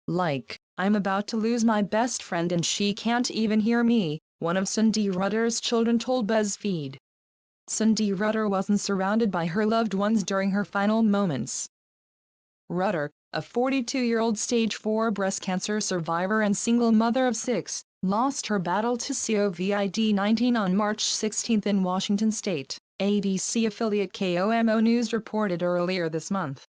Like, I'm about to lose my best friend and she can't even hear me, one of Cindy Rutter's children told BuzzFeed. Cindy Rutter wasn't surrounded by her loved ones during her final moments. Rutter, a 42-year-old stage 4 breast cancer survivor and single mother of 6, lost her battle to COVID-19 on March 16 in Washington state, ABC affiliate KOMO News reported earlier this month.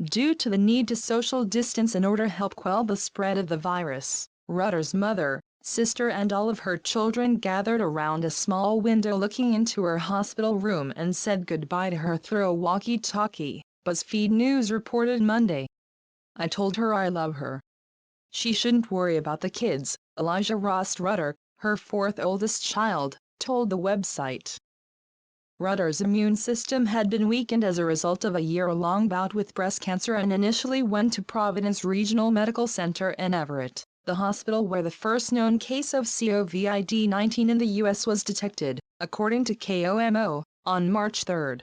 Due to the need to social distance in order to help quell the spread of the virus, Rutter's mother, sister and all of her children gathered around a small window looking into her hospital room and said goodbye to her through a walkie-talkie, BuzzFeed News reported Monday. I told her I love her. She shouldn't worry about the kids, Elijah Ross Rutter, her fourth oldest child, told the website. Rutter's immune system had been weakened as a result of a year-long bout with breast cancer and initially went to Providence Regional Medical Center in Everett, the hospital where the first known case of COVID-19 in the U.S. was detected, according to KOMO, on March 3.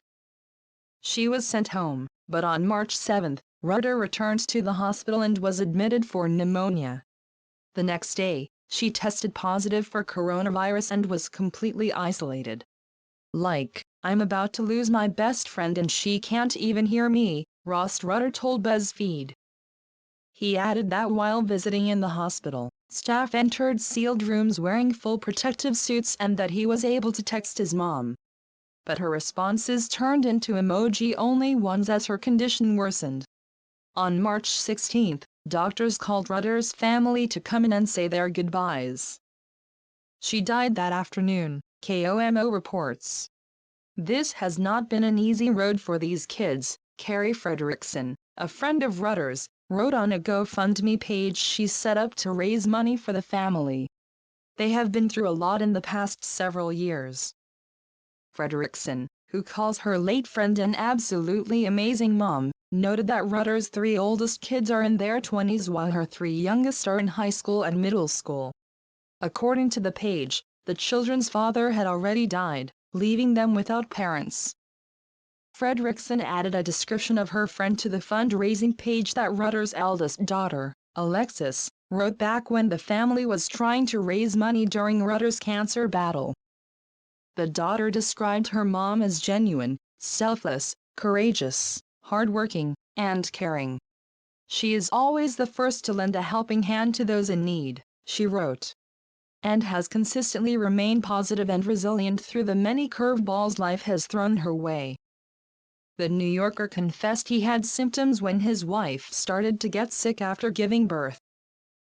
She was sent home, but on March 7, Rutter returned to the hospital and was admitted for pneumonia. The next day, she tested positive for coronavirus and was completely isolated. Like, I'm about to lose my best friend and she can't even hear me, Ross Rutter told BuzzFeed. He added that while visiting in the hospital, staff entered sealed rooms wearing full protective suits and that he was able to text his mom. But her responses turned into emoji-only ones as her condition worsened. On March 16, doctors called Rutter's family to come in and say their goodbyes. She died that afternoon, KOMO reports. This has not been an easy road for these kids, Carrie Frederickson, a friend of Rutter's, wrote on a GoFundMe page she set up to raise money for the family. They have been through a lot in the past several years. Frederickson, who calls her late friend an absolutely amazing mom, noted that Rutter's 3 oldest kids are in their 20s while her 3 youngest are in high school and middle school. According to the page, the children's father had already died, leaving them without parents. Frederickson added a description of her friend to the fundraising page that Rutter's eldest daughter, Alexis, wrote back when the family was trying to raise money during Rutter's cancer battle. The daughter described her mom as genuine, selfless, courageous, hardworking, and caring. She is always the first to lend a helping hand to those in need, she wrote, and has consistently remained positive and resilient through the many curveballs life has thrown her way. The New Yorker confessed he had symptoms when his wife started to get sick after giving birth.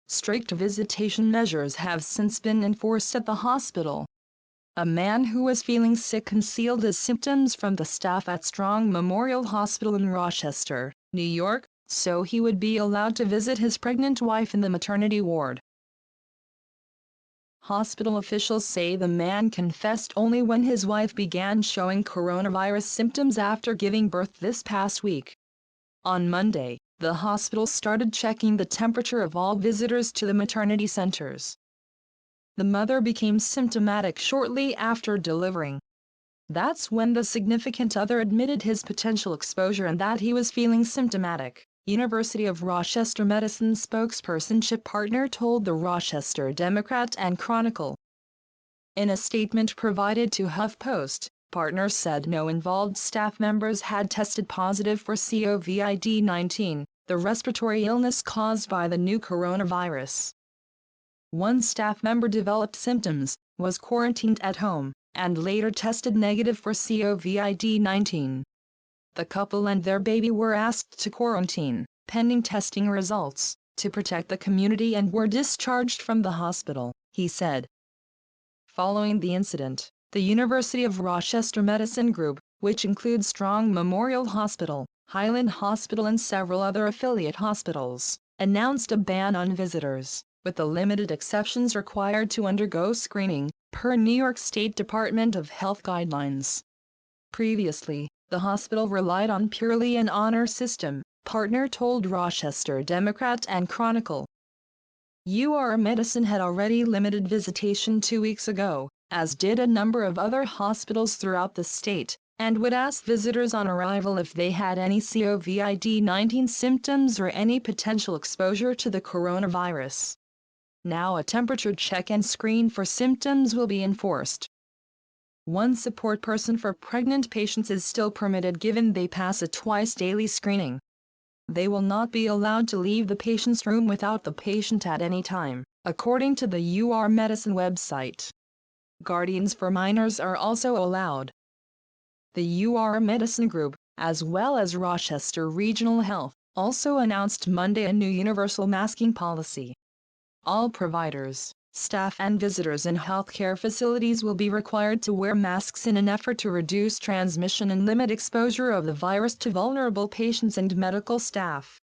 Strict visitation measures have since been enforced at the hospital. A man who was feeling sick concealed his symptoms from the staff at Strong Memorial Hospital in Rochester, New York, so he would be allowed to visit his pregnant wife in the maternity ward. Hospital officials say the man confessed only when his wife began showing coronavirus symptoms after giving birth this past week. On Monday, the hospital started checking the temperature of all visitors to the maternity centers. The mother became symptomatic shortly after delivering. That's when the significant other admitted his potential exposure and that he was feeling symptomatic, University of Rochester Medicine spokesperson Chip Partner told the Rochester Democrat and Chronicle. In a statement provided to HuffPost, Partner said no involved staff members had tested positive for COVID-19, the respiratory illness caused by the new coronavirus. One staff member developed symptoms, was quarantined at home, and later tested negative for COVID-19. The couple and their baby were asked to quarantine, pending testing results, to protect the community and were discharged from the hospital, he said. Following the incident, the University of Rochester Medicine Group, which includes Strong Memorial Hospital, Highland Hospital and several other affiliate hospitals, announced a ban on visitors, with the limited exceptions required to undergo screening, per New York State Department of Health guidelines. Previously, the hospital relied on purely an honor system, Partner told Rochester Democrat and Chronicle. UR Medicine had already limited visitation 2 weeks ago, as did a number of other hospitals throughout the state, and would ask visitors on arrival if they had any COVID-19 symptoms or any potential exposure to the coronavirus. Now a temperature check and screen for symptoms will be enforced. One support person for pregnant patients is still permitted given they pass a twice-daily screening. They will not be allowed to leave the patient's room without the patient at any time, according to the UR Medicine website. Guardians for minors are also allowed. The UR Medicine Group, as well as Rochester Regional Health, also announced Monday a new universal masking policy. All providers, staff and visitors in healthcare facilities will be required to wear masks in an effort to reduce transmission and limit exposure of the virus to vulnerable patients and medical staff.